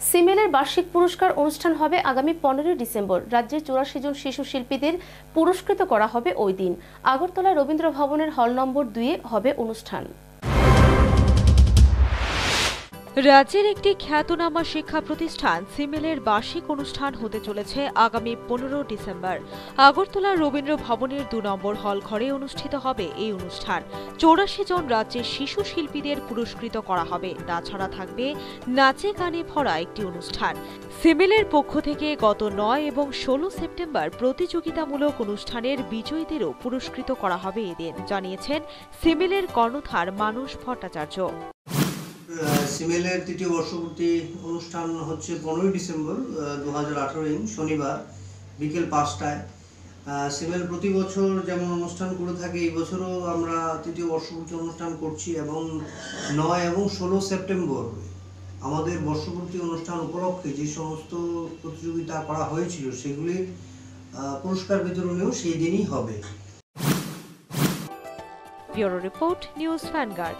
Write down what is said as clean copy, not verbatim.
সিমেলের বার্ষিক পুরস্কার অনুষ্ঠান হবে আগামী 15 ডিসেম্বর। রাজ্যের 84 জন শিশু শিল্পীদের পুরস্কৃত করা হবে ওই দিন। আগরতলা রবীন্দ্র ভবনের হল নম্বর 2-এ হবে অনুষ্ঠান। রাজ্যের একটি খ্যাতনামা শিক্ষা প্রতিষ্ঠান সিমেলের বার্ষিক অনুষ্ঠান হতে চলেছে আগামী 15 ডিসেম্বর। আগরতলা রবীন্দ্র ভবনের 2 নম্বর হল ঘরে অনুষ্ঠিত হবে এই অনুষ্ঠান। 84 জন রাজ্যের শিশু শিল্পীদের পুরস্কৃত করা হবে। তাছাড়া থাকবে নাচে গানে ভরা একটি অনুষ্ঠান। সিমেলের পক্ষ থেকে গত 9 এবং 16 সেপ্টেম্বর প্রতিযোগিতামূলক অনুষ্ঠানের বিজয়ীদেরও পুরস্কৃত করা হবে এদিন, জানিয়েছেন সিমেলের কর্ণধার মানস ভট্টাচার্য। সিমেলের তৃতীয় বর্ষপূর্তি অনুষ্ঠান হচ্ছে 15 ডিসেম্বর 2018 শনিবার বিকেল 5টায়। সিমেল প্রতি বছর যেমন অনুষ্ঠান করে থাকে, এই বছরও আমরা তৃতীয় বর্ষপূর্তি অনুষ্ঠান করছি এবং 9 এবং 16 সেপ্টেম্বর আমাদের বর্ষপূর্তি অনুষ্ঠান উপলক্ষে যে সমস্ত প্রতিযোগিতা করা হয়েছিল সেগুলির পুরস্কার বিতরণীয় সেই দিনই হবে। Bureau report, news vanguard.